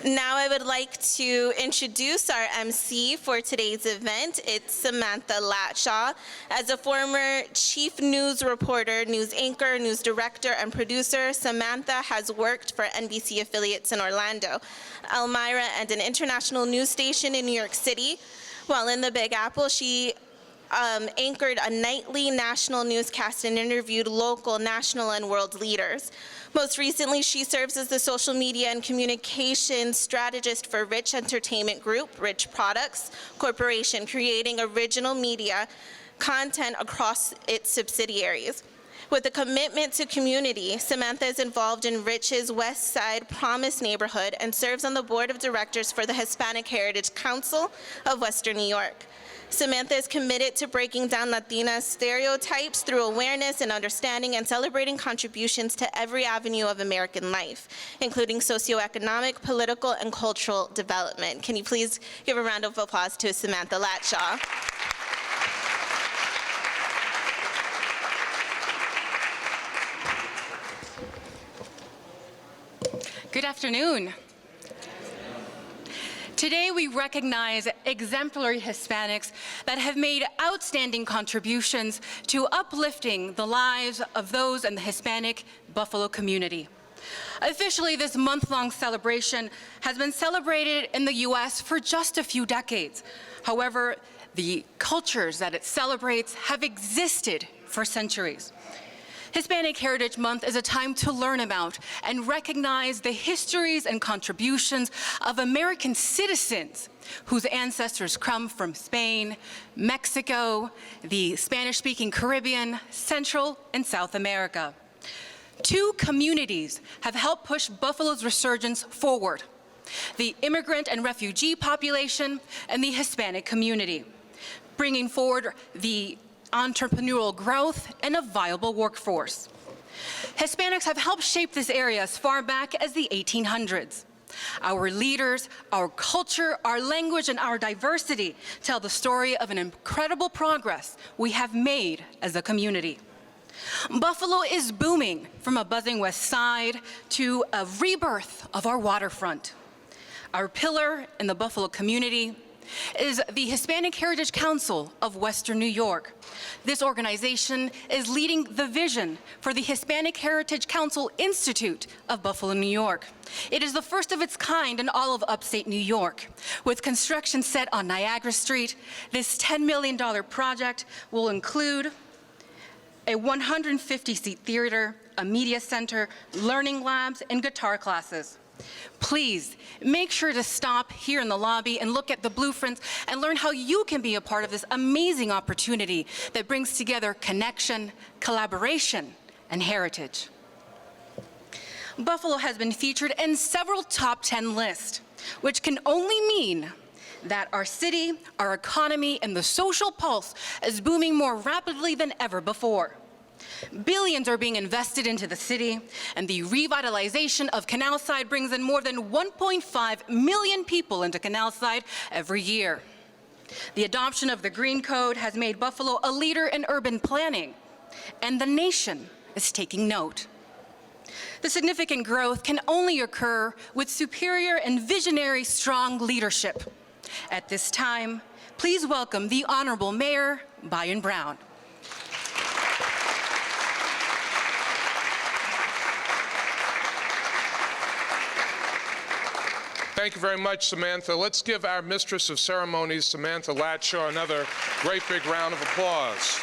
Now I would like to introduce our MC for today's event. It's Samantha Latshaw. As a former chief news reporter, news anchor, news director, and producer, Samantha has worked for NBC affiliates in Orlando, Elmira, and an international news station in New York City. While in the Big Apple, she anchored a nightly national newscast and interviewed local, national, and world leaders. Most recently, she serves as the social media and communications strategist for Rich Entertainment Group, Rich Products Corporation, creating original media content across its subsidiaries. With a commitment to community, Samantha is involved in Rich's West Side Promise neighborhood and serves on the board of directors for the Hispanic Heritage Council of Western New York. Samantha is committed to breaking down Latina stereotypes through awareness and understanding and celebrating contributions to every avenue of American life, including socioeconomic, political, and cultural development. Can you please give a round of applause to Samantha Latshaw? Good afternoon. Today we recognize exemplary Hispanics that have made outstanding contributions to uplifting the lives of those in the Hispanic Buffalo community. Officially, this month-long celebration has been celebrated in the U.S. for just a few decades. However, the cultures that it celebrates have existed for centuries. Hispanic Heritage Month is a time to learn about and recognize the histories and contributions of American citizens whose ancestors come from Spain, Mexico, the Spanish-speaking Caribbean, Central and South America. Two communities have helped push Buffalo's resurgence forward: the immigrant and refugee population and the Hispanic community, bringing forward the entrepreneurial growth and a viable workforce. Hispanics have helped shape this area as far back as the 1800s. Our leaders, our culture, our language, and our diversity tell the story of an incredible progress we have made as a community. Buffalo is booming, from a buzzing West Side to a rebirth of our waterfront. Our pillar in the Buffalo community is the Hispanic Heritage Council of Western New York. This organization is leading the vision for the Hispanic Heritage Council Institute of Buffalo, New York. It is the first of its kind in all of upstate New York. With construction set on Niagara Street, this $10 million project will include a 150-seat theater, a media center, learning labs, and guitar classes. Please make sure to stop here in the lobby and look at the blueprints and learn how you can be a part of this amazing opportunity that brings together connection, collaboration, and heritage. Buffalo has been featured in several top 10 lists, which can only mean that our city, our economy, and the social pulse is booming more rapidly than ever before. Billions are being invested into the city, and the revitalization of Canalside brings in more than 1.5 million people into Canalside every year. The adoption of the Green Code has made Buffalo a leader in urban planning, and the nation is taking note. The significant growth can only occur with superior and visionary strong leadership. At this time, please welcome the Honorable Mayor, Byron Brown. Thank you very much, Samantha. Let's give our Mistress of Ceremonies, Samantha Latshaw, another great big round of applause.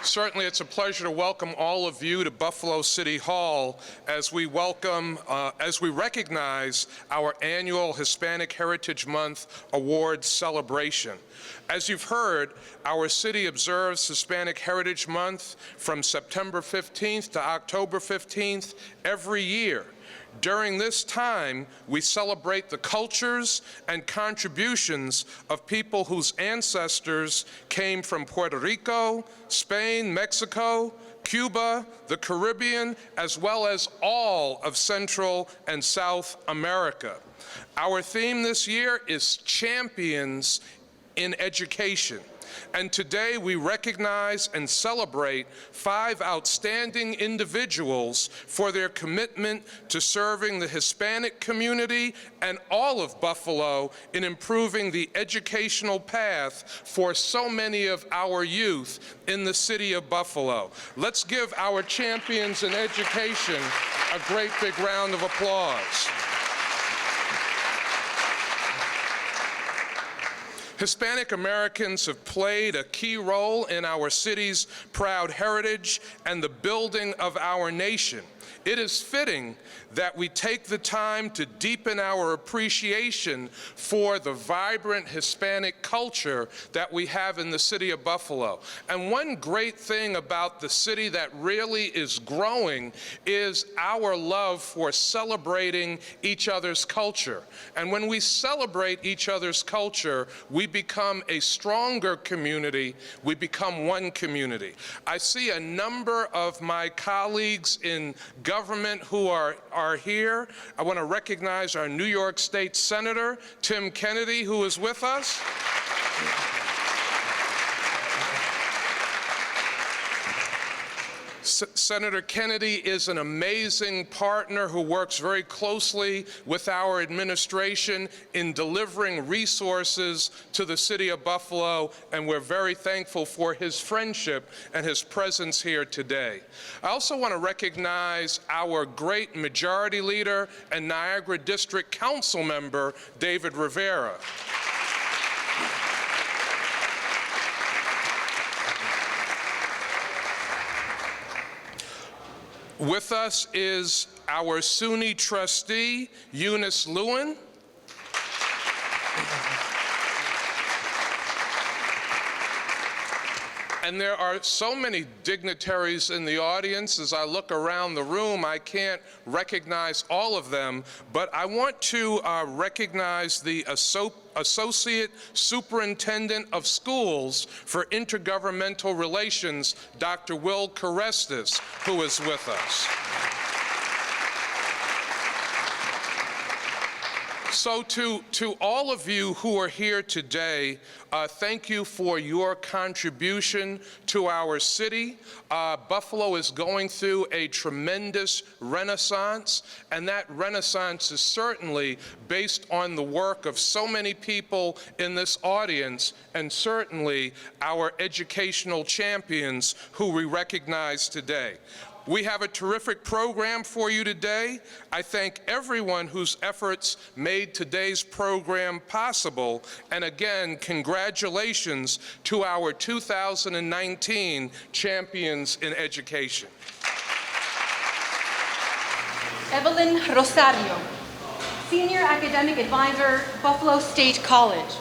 Certainly, it's a pleasure to welcome all of you to Buffalo City Hall as we recognize our annual Hispanic Heritage Month Awards celebration. As you've heard, our city observes Hispanic Heritage Month from September 15th to October 15th every year. During this time, we celebrate the cultures and contributions of people whose ancestors came from Puerto Rico, Spain, Mexico, Cuba, the Caribbean, as well as all of Central and South America. Our theme this year is Champions in Education. And today we recognize and celebrate 5 outstanding individuals for their commitment to serving the Hispanic community and all of Buffalo in improving the educational path for so many of our youth in the city of Buffalo. Let's give our champions in education a great big round of applause. Hispanic Americans have played a key role in our city's proud heritage and the building of our nation. It is fitting that we take the time to deepen our appreciation for the vibrant Hispanic culture that we have in the city of Buffalo. And one great thing about the city that really is growing is our love for celebrating each other's culture. And when we celebrate each other's culture, we become a stronger community. We become one community. I see a number of my colleagues in government who are here. I want to recognize our New York State Senator, Tim Kennedy, who is with us. Senator Kennedy is an amazing partner who works very closely with our administration in delivering resources to the city of Buffalo, and we're very thankful for his friendship and his presence here today. I also want to recognize our great Majority Leader and Niagara District Council member, David Rivera. With us is our SUNY trustee, Eunice Lewin. And there are so many dignitaries in the audience. As I look around the room, I can't recognize all of them, but I want to recognize the Associate Superintendent of Schools for Intergovernmental Relations, Dr. Will Carestas, who is with us. So to all of you who are here today, thank you for your contribution to our city. Buffalo is going through a tremendous renaissance, and that renaissance is certainly based on the work of so many people in this audience, and certainly our educational champions who we recognize today. We have a terrific program for you today. I thank everyone whose efforts made today's program possible. And again, congratulations to our 2019 champions in education. Evelyn Rosario, Senior Academic Advisor, Buffalo State College.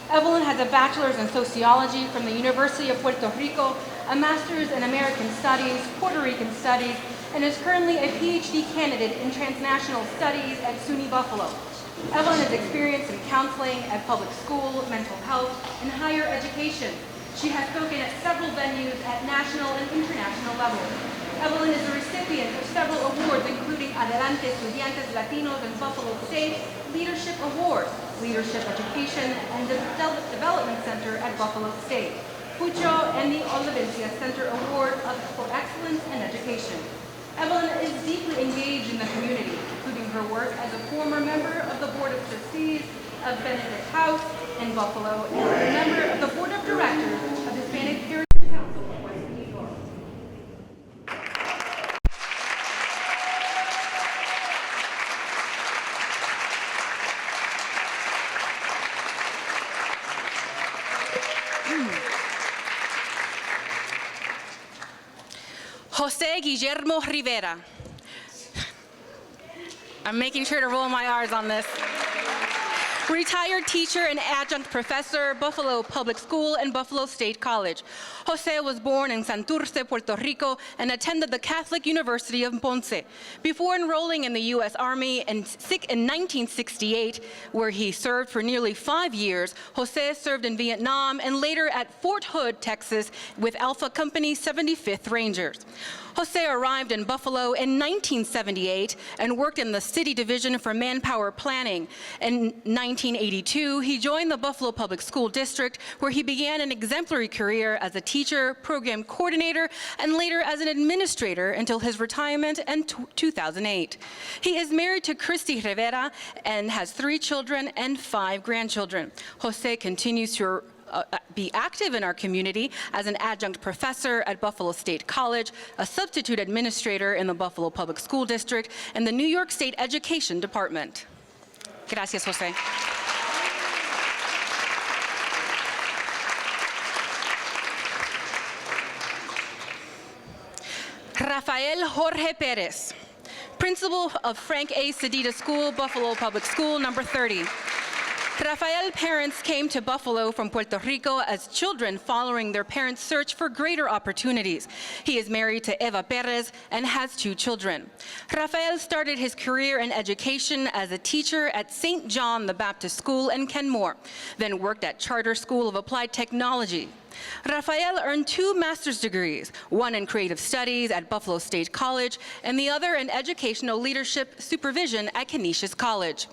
Evelyn has a bachelor's in sociology from the University of Puerto Rico, a master's in American Studies, Puerto Rican Studies, and is currently a PhD candidate in transnational studies at SUNY Buffalo. Evelyn has experience in counseling at public school, mental health, and higher education. She has spoken at several venues at national and international levels. Evelyn is a recipient of several awards, including Adelante Estudiantes Latinos in Buffalo State, Leadership Award, Leadership Education, and the Development Center at Buffalo State, Pucho and the Olivencia Center Award for Excellence in Education. Evelyn is deeply engaged in the community, including her work as a former member of the Board of Trustees of Benedict House in Buffalo and a member of the Board of Directors of Hispanic Heritage Council of West New York. Jose Guillermo Rivera. I'm making sure to roll my R's on this. Retired teacher and adjunct professor, Buffalo Public School and Buffalo State College. Jose was born in Santurce, Puerto Rico, and attended the Catholic University of Ponce. Before enrolling in the U.S. Army in 1968, where he served for nearly 5 years, Jose served in Vietnam and later at Fort Hood, Texas, with Alpha Company 75th Rangers. Jose arrived in Buffalo in 1978 and worked in the City Division for Manpower Planning. In 1982, he joined the Buffalo Public School District, where he began an exemplary career as a teacher, program coordinator, and later as an administrator until his retirement in 2008. He is married to Christy Rivera and has 3 children and 5 grandchildren. Jose continues to be active in our community as an adjunct professor at Buffalo State College, a substitute administrator in the Buffalo Public School District, and the New York State Education Department. Gracias, Jose. Rafael Jorge Perez, principal of Frank A. Sedita School, Buffalo Public School, number 30. Rafael's parents came to Buffalo from Puerto Rico as children following their parents' search for greater opportunities. He is married to Eva Perez and has 2 children. Rafael started his career in education as a teacher at St. John the Baptist School in Kenmore, then worked at Charter School of Applied Technology. Rafael earned 2 master's degrees, one in creative studies at Buffalo State College and the other in educational leadership supervision at Canisius College.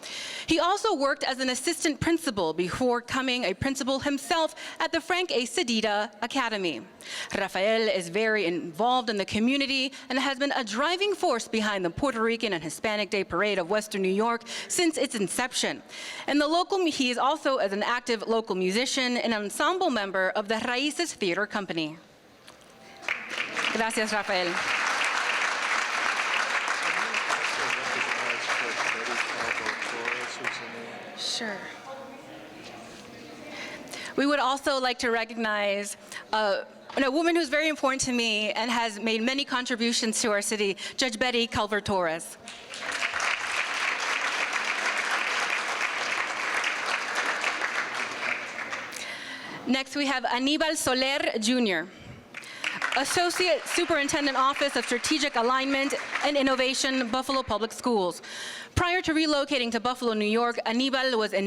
He also worked as an assistant principal before becoming a principal himself at the Frank A. Sedita Academy. Rafael is very involved in the community and has been a driving force behind the Puerto Rican and Hispanic Day Parade of Western New York since its inception. He is also as an active local musician and ensemble member of the Raíces Theater Company. Gracias, Rafael. Sure. We would also like to recognize a woman who's very important to me and has made many contributions to our city, Judge Betty Calvert-Torres. Next, we have Aníbal Soler, Jr., Associate Superintendent Office of Strategic Alignment and Innovation, Buffalo Public Schools. Prior to relocating to Buffalo, New York, Aníbal was an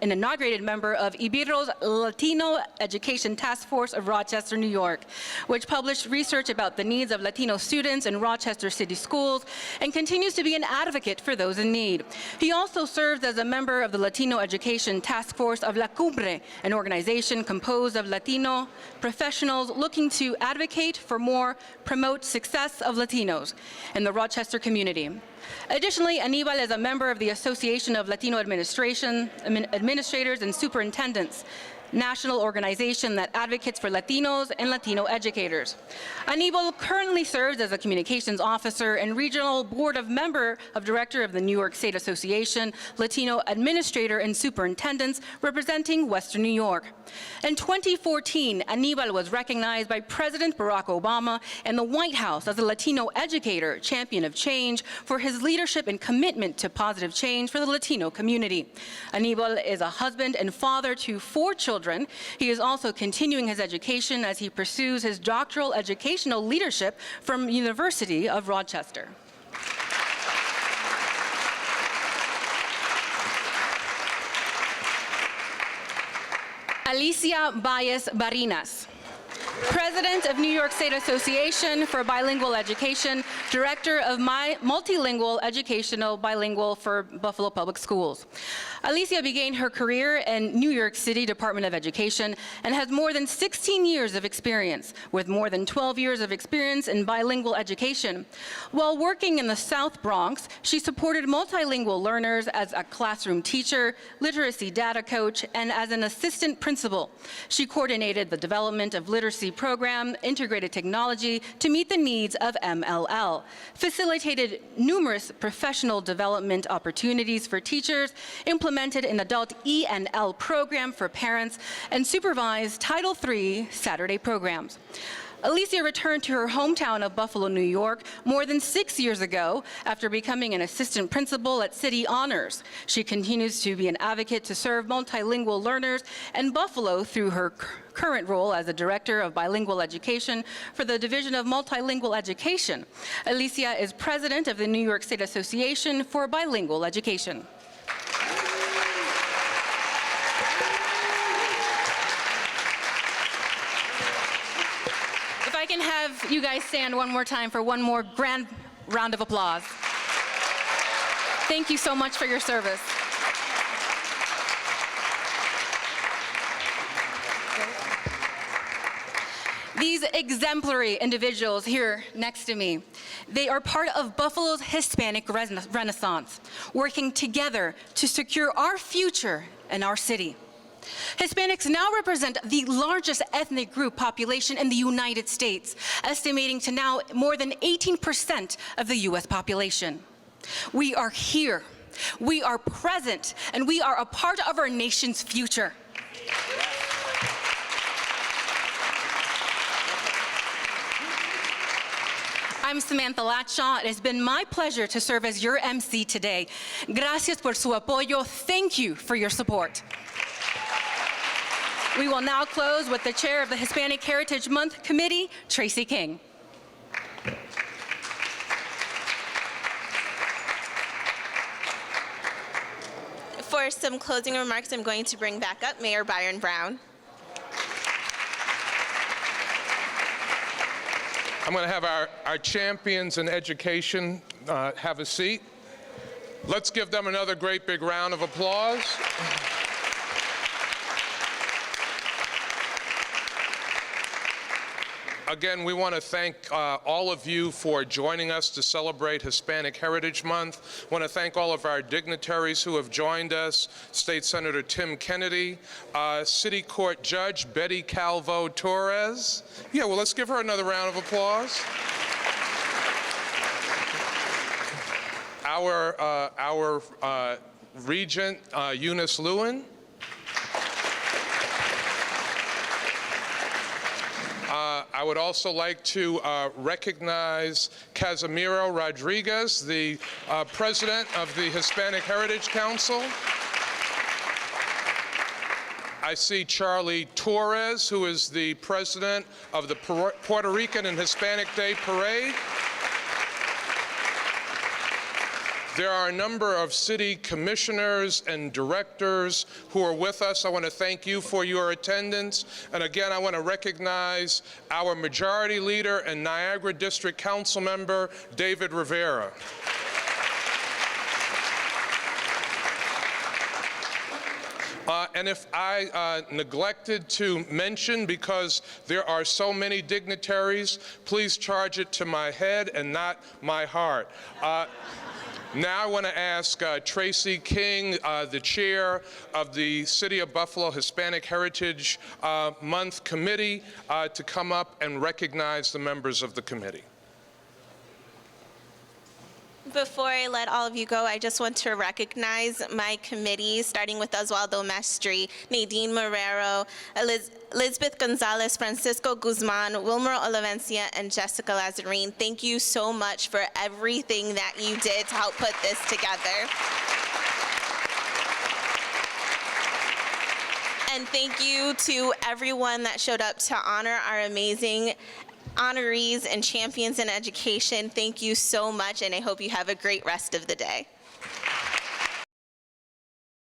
inaugurated member of Ibiro's Latino Education Task Force of Rochester, New York, which published research about the needs of Latino students in Rochester City schools and continues to be an advocate for those in need. He also serves as a member of the Latino Education Task Force of La Cumbre, an organization composed of Latino professionals looking to advocate for promote success of Latinos in the Rochester community. Additionally, Aníbal is a member of the Association of Latino Administrators and Superintendents, national organization that advocates for Latinos and Latino educators. Aníbal currently serves as a communications officer and regional board member of director of the New York State Association, Latino Administrator and Superintendents, representing Western New York. In 2014, Aníbal was recognized by President Barack Obama and the White House as a Latino educator, champion of change, for his leadership and commitment to positive change for the Latino community. Aníbal is a husband and father to 4 children. He is also continuing his education as he pursues his doctoral educational leadership from University of Rochester. Alicia Baez Barinas, President of New York State Association for Bilingual Education, Director of Multilingual Educational Bilingual for Buffalo Public Schools. Alicia began her career in New York City Department of Education and has more than 16 years of experience, with more than 12 years of experience in bilingual education. While working in the South Bronx, she supported multilingual learners as a classroom teacher, literacy data coach, and as an assistant principal. She coordinated the development of literacy program, integrated technology to meet the needs of MLL, facilitated numerous professional development opportunities for teachers, implemented an adult E&L program for parents, and supervised Title III Saturday programs. Alicia returned to her hometown of Buffalo, New York, more than 6 years ago after becoming an assistant principal at City Honors. She continues to be an advocate to serve multilingual learners in Buffalo through her current role as the Director of Bilingual Education for the Division of Multilingual Education. Alicia is president of the New York State Association for Bilingual Education. can have you guys stand one more time for one more grand round of applause. Thank you so much for your service. These exemplary individuals here next to me, they are part of Buffalo's Hispanic Renaissance, working together to secure our future and our city. Hispanics now represent the largest ethnic group population in the United States, estimating to now more than 18% of the US population. We are here, we are present, and we are a part of our nation's future. I'm Samantha Latshaw. It has been my pleasure to serve as your MC today. Gracias por su apoyo. Thank you for your support. We will now close with the chair of the Hispanic Heritage Month Committee, Tracy King. For some closing remarks, I'm going to bring back up Mayor Byron Brown. I'm going to have our champions in education have a seat. Let's give them another great big round of applause. Again, we want to thank all of you for joining us to celebrate Hispanic Heritage Month. I want to thank all of our dignitaries who have joined us, State Senator Tim Kennedy, City Court Judge Betty Calvo Torres. Yeah, well, let's give her another round of applause. Our Regent Eunice Lewin. I would also like to recognize Casimiro Rodriguez, the president of the Hispanic Heritage Council. I see Charlie Torres, who is the president of the Puerto Rican and Hispanic Day Parade. There are a number of city commissioners and directors who are with us. I want to thank you for your attendance. And again, I want to recognize our Majority Leader and Niagara District Council Member, David Rivera. And if I neglected to mention, because there are so many dignitaries, please charge it to my head and not my heart. Now I want to ask Tracy King, the chair of the City of Buffalo Hispanic Heritage Month Committee, to come up and recognize the members of the committee. Before I let all of you go, I just want to recognize my committee, starting with Oswaldo Mestri, Nadine Marrero, Elizabeth Gonzalez, Francisco Guzman, Wilmer Olivencia, and Jessica Lazarine. Thank you so much for everything that you did to help put this together. And thank you to everyone that showed up to honor our amazing honorees and champions in education. Thank you so much, and I hope you have a great rest of the day.